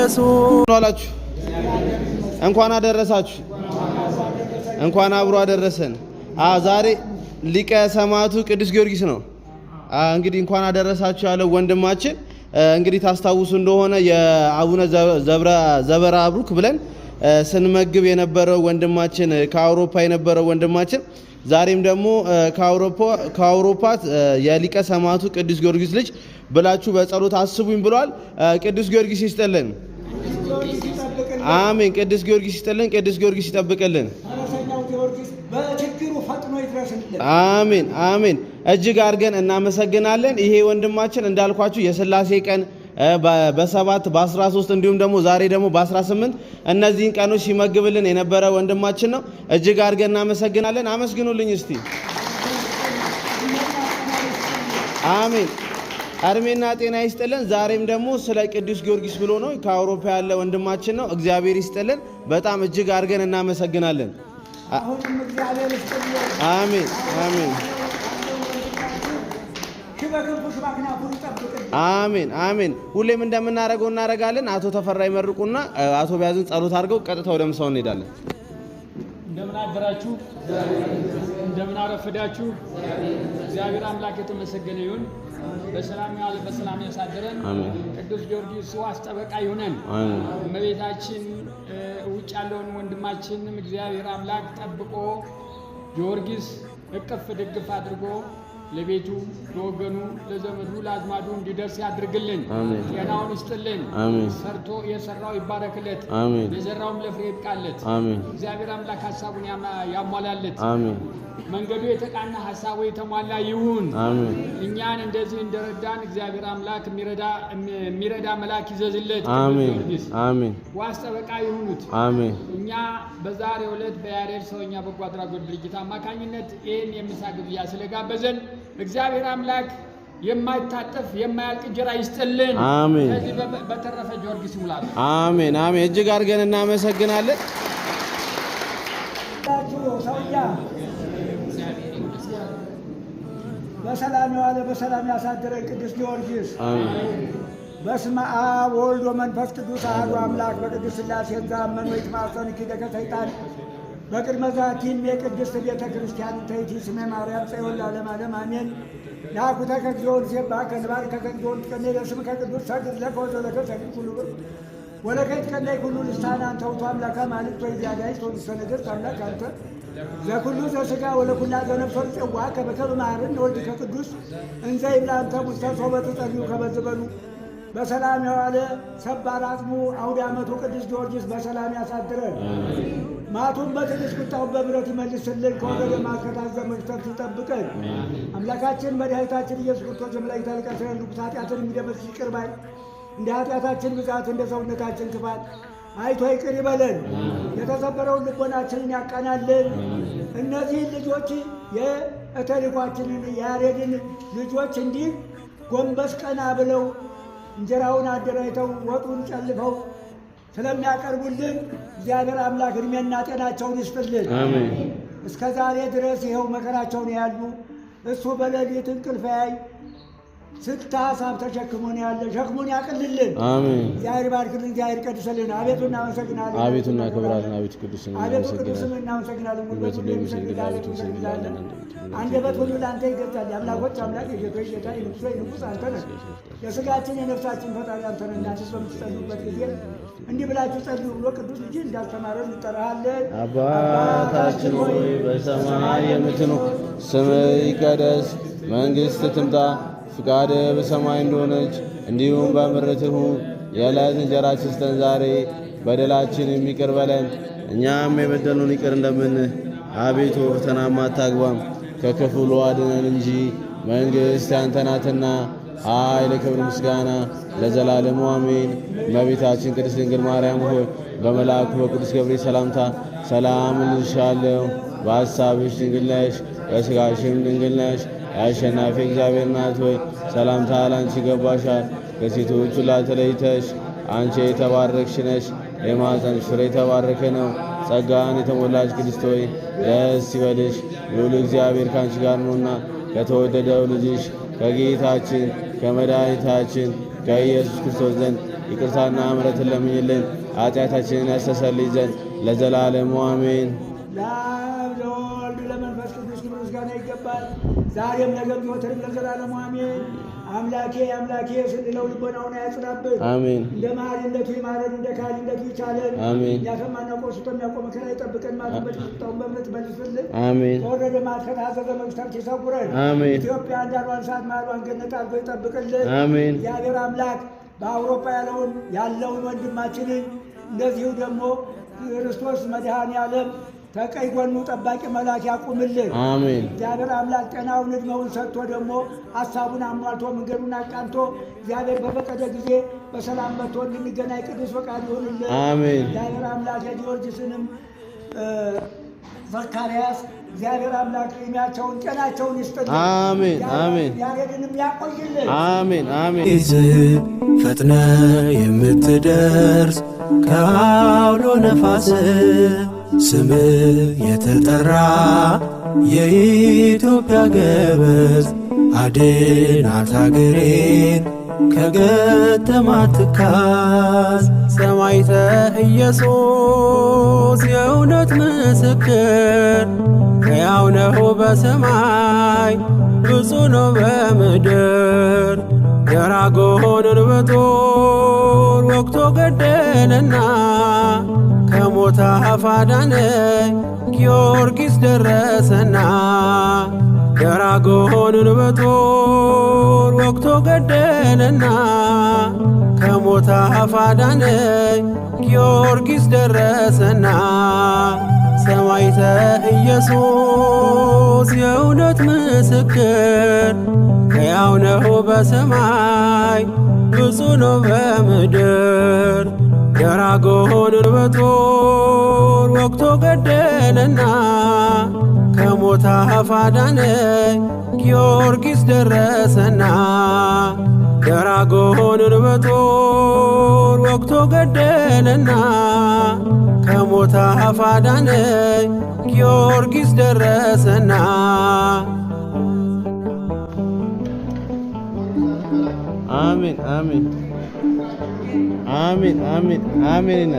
ኢየሱስ አላችሁ። እንኳን አደረሳችሁ። እንኳን አብሮ አደረሰን። ዛሬ ሊቀ ሰማዕቱ ቅዱስ ጊዮርጊስ ነው። እንግዲህ እንኳን አደረሳችሁ ያለው ወንድማችን እንግዲህ ታስታውሱ እንደሆነ የአቡነ ዘበራ አብሩክ ብለን ስንመግብ የነበረው ወንድማችን ከአውሮፓ የነበረው ወንድማችን ዛሬም ደግሞ ከአውሮፓ የሊቀ ሰማዕቱ ቅዱስ ጊዮርጊስ ልጅ ብላችሁ በጸሎት አስቡኝ ብሏል። ቅዱስ ጊዮርጊስ ይስጥልን። አሜን። ቅዱስ ጊዮርጊስ ይስጥልን። ቅዱስ ጊዮርጊስ ይጠብቅልን። አሜን አሜን። እጅግ አድርገን እናመሰግናለን። ይሄ ወንድማችን እንዳልኳችሁ የሥላሴ ቀን በ7 በ13 እንዲሁም ደግሞ ዛሬ ደግሞ በ18 እነዚህን ቀኖች ሲመግብልን የነበረ ወንድማችን ነው። እጅግ አድርገን እናመሰግናለን። አመስግኑልኝ እስቲ። አሜን። እድሜና ጤና ይስጥልን። ዛሬም ደግሞ ስለ ቅዱስ ጊዮርጊስ ብሎ ነው ከአውሮፓ ያለ ወንድማችን ነው። እግዚአብሔር ይስጥልን። በጣም እጅግ አድርገን እናመሰግናለን። አሜን አሜን አሜን አሜን። ሁሌም እንደምናደርገው እናደርጋለን። አቶ ተፈራ ይመርቁና አቶ ቢያዝን ጸሎት አድርገው ቀጥታ ወደ ምሳው እንሄዳለን። እንደምን አደራችሁ፣ እንደምን አረፈዳችሁ። እግዚአብሔር አምላክ የተመሰገነ ይሁን። በሰላም ያለ በሰላም ያሳደረን ቅዱስ ጊዮርጊስ ዋስ ጠበቃ ይሁነን። እመቤታችን ውጭ ያለውን ወንድማችንም እግዚአብሔር አምላክ ጠብቆ ጊዮርጊስ እቅፍ ድግፍ አድርጎ ለቤቱ ለወገኑ ለዘመዱ ለአዝማዱ እንዲደርስ ያድርግልን። ጤናውን ይስጥልን። ሰርቶ የሰራው ይባረክለት። የዘራውም ለፍሬ ይብቃለት። እግዚአብሔር አምላክ ሐሳቡን ያሟላለት። መንገዱ የተቃና ሐሳቡ የተሟላ ይሁን። እኛን እንደዚህ እንደረዳን እግዚአብሔር አምላክ የሚረዳ መልአክ ይዘዝለት። አሜን። ዋስ ጠበቃ ይሁኑት። እኛ በዛሬው ዕለት በያሬድ ሰውኛ በጎ አድራጎት ድርጅት አማካኝነት ይህን የምሳ ግብዣ ስለጋበዘን እግዚአብሔር አምላክ የማይታጠፍ የማያልቅ እንጀራ ይስጥልን። ከዚህ በተረፈ ጊዮርጊስ ይሙላል። አሜን አሜን። እጅግ አድርገን እናመሰግናለን። በሰላም የዋለ በሰላም ያሳደረን ቅዱስ ጊዮርጊስ በስመ አብ ወወልድ ወመንፈስ ቅዱስ አሐዱ አምላክ በቅዱስ ሥላሴ ዘአመኑ ይትማፀኑ ኪደከ ሰይጣን በቅድመ ዛቲም የቅድስት ቤተ ክርስቲያን ተይቲ ስመ ማርያም ጽዮን ለዓለመ ዓለም አሜን። ናኩተ ከግዚኦ ንሴብሐከ ንባርከከ ከግዚኦ ንትቀነይ ለስምከ ቅዱስ ሰግድ ለከ ወዘለከ ሰግድ ኩሉ ወለከ ይትቀነይ ኩሉ ልሳን አንተ ውእቱ አምላከ አማልክት ወኢያጋዕዝት ወንጉሥተ ነገሥት አምላክ አንተ ዘኩሉ ዘሥጋ ወለኩላ ዘነፍስ ጽዋከ በከመ መሐረነ ወልድከ ቅዱስ እንዘ ይብላ አንተ ሙስተ ሶበ ትጸልዩ ከመ ዝበሉ በሰላም የዋለ ሰባር አጽሙ አውደ ዓመቱ ቅዱስ ጊዮርጊስ በሰላም ያሳድረን። ማቱን በትዕግስት ቁጣውን በምሕረት ይመልስልን። ከወገደ ማከታዘ መቅሰፍት ይጠብቀን። አምላካችን መድኃኒታችን ኢየሱስ ክርስቶስ የመላእክት አለቃ ስለሆነ ኃጢአትን የሚደመስስ ይቅር ባይ እንደ ኃጢአታችን ብዛት እንደ ሰውነታችን ክፋት አይቶ ይቅር ይበለን። የተሰበረውን ልቦናችንን ያቃናልን። እነዚህን ልጆች የእተልኳችንን የያሬድን ልጆች እንዲህ ጎንበስ ቀና ብለው እንጀራውን አደራጅተው ወጡን ጨልፈው ስለሚያቀርቡልን እግዚአብሔር አምላክ እድሜና ጤናቸውን ይስጥልን። እስከ ዛሬ ድረስ ይኸው መከራቸውን ያሉ እሱ በሌሊት እንቅልፍ ያይ ስንት ሀሳብ ተሸክሞ ነው ያለ። ሸክሙን ያቅልልን። እግዚአብሔር ባርክልን። እግዚአብሔር ቀድስልን። አቤቱ እናመሰግናለን። አቤቱ እናከብራለን። አቤቱ ቅዱስ እናመሰግናለን። ጉልበት ሁሉ እንሰግዳለን። አንደበት ሁሉ ለአንተ ይገዛል። የአምላኮች አምላክ የጌቶች ጌታ የንጉሶች ንጉሥ አንተ ነህ። የሥጋችን የነፍሳችን ፈጣሪ አንተ ነህ። እናንተ በምትጸልዩበት ጊዜ እንዲህ ብላችሁ ጸልዩ ብሎ ቅዱስ ልጅ እንዳስተማረን እንጠራሃለን። አባታችን ሆይ በሰማይ የምትኖር ስምህ ይቀደስ፣ መንግሥትህ ትምጣ፣ ፍቃድህ በሰማይ እንደሆነች እንዲሁም በምድር ትሁን። የዕለት እንጀራችንን ስጠን ዛሬ፣ በደላችንን ይቅር በለን እኛም የበደሉንን ይቅር እንደምንል፣ አቤቱ ፈተናም አታግባን ከክፉ አድነን እንጂ መንግሥት ያንተ ናትና ኃይል፣ ክብር፣ ምስጋና ለዘላለሙ አሜን። እመቤታችን ቅድስት ድንግል ማርያም ሆይ በመልአኩ በቅዱስ ገብርኤል ሰላምታ ሰላም እልልሻለሁ። በሐሳብሽ ድንግል ነሽ፣ በሥጋሽም ድንግል ነሽ። የአሸናፊ እግዚአብሔር እናት ሆይ ሰላምታ ላንቺ ይገባሻል። ከሴቶች ሁሉ ተለይተሽ አንቺ የተባረክሽ ነሽ፣ የማኅፀንሽ ፍሬ የተባረከ ነው። ጸጋን የተሞላሽ ቅድስት ሆይ ደስ ይበልሽ፣ ልዑል እግዚአብሔር ከአንቺ ጋር ነውና ከተወደደው ልጅሽ ከጌታችን ከመድኃኒታችን ከኢየሱስ ክርስቶስ ዘንድ ይቅርታና ምሕረትን ለምኝልን ኃጢአታችንን ያስተሰርይ ዘንድ ለዘላለሙ አሜን። ለአብ ለወልድ ለመንፈስ ቅዱስ ክብር ምስጋና ይገባል፣ ዛሬም ነገም ዘወትርም ለዘላለሙ አሜን። አምላኬ አምላኬ ስንለው ልቦናውን ያጽናብን። አሜን። እንደ መሐሪነቱ ይማረን፣ እንደ ካህሊነቱ ይቻለን። አሜን። እኛ ከማናውቀው ስቶ የሚያውቀው መከራ ይጠብቀን። ማቱን በጭፍታውን በእምነት መልስልን። አሜን። ከወረደ መዓት ከታዘዘ መቅሰፍት ይሰውረን። አሜን። ኢትዮጵያ እንዳሏን ሰዓት ማሏን ገነት አድርጎ ይጠብቅልን። አሜን። እግዚአብሔር አምላክ በአውሮፓ ያለውን ወንድማችንን እንደዚሁ ደግሞ ክርስቶስ መድኃኔ ዓለም ተቀኝ ጎኑ ጠባቂ መልአክ ያቁምልን። አሜን። እግዚአብሔር አምላክ ጤናውን ዕድሜውን ሰጥቶ ደግሞ ሀሳቡን አሟልቶ መንገዱን አቃንቶ እግዚአብሔር በፈቀደ ጊዜ በሰላም መጥቶ እንድንገናኝ ቅዱስ ፈቃድ ይሆንልን። አሜን። እግዚአብሔር አምላክ የጊዮርጊስንም ዘካርያስ እግዚአብሔር አምላክ ዕድሜያቸውን ጤናቸውን ይስጥልን። አሜን። አሜን። ያሬድንም ያቆይልን። አሜን። አሜን። ፈጥነ የምትደርስ ከአውሎ ነፋስ ስም የተጠራ የኢትዮጵያ ገበዝ አድናት አገሬን ከገጠማት ትካዝ። ሰማዕተ ኢየሱስ የእውነት ምስክር ሕያው ነው በሰማይ ብፁዕ ነው በምድር። የራጎንን በጦር ወግቶ ገደለና ከሞት አፍ አዳነኝ ጊዮርጊስ ደረሰና። የራጎንን በጦር ወግቶ ገደለና ከሞት አፍ አዳነኝ ጊዮርጊስ ደረሰና። ሰማዕተ ኢየሱስ የእውነት ምስክር ሕያው ነው በሰማይ ብፁዕ ነው በምድር። የራጎንን በጦር ወግቶ ገደለና ከሞት አፍ አዳነኝ ጊዮርጊስ ደረሰና። የራጎንን በጦር ወግቶ ገደለና ከሞት አፍ አዳነኝ ጊዮርጊስ ደረሰና። አሜን። አሜን። አሜን። አሜን። አሜን።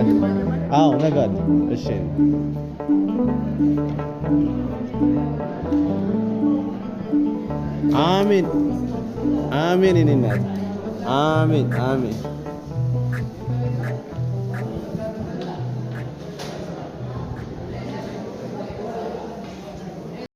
አዎ ነጋል። እሺ አሜን። አሜን። እናት አሜን። አሜን።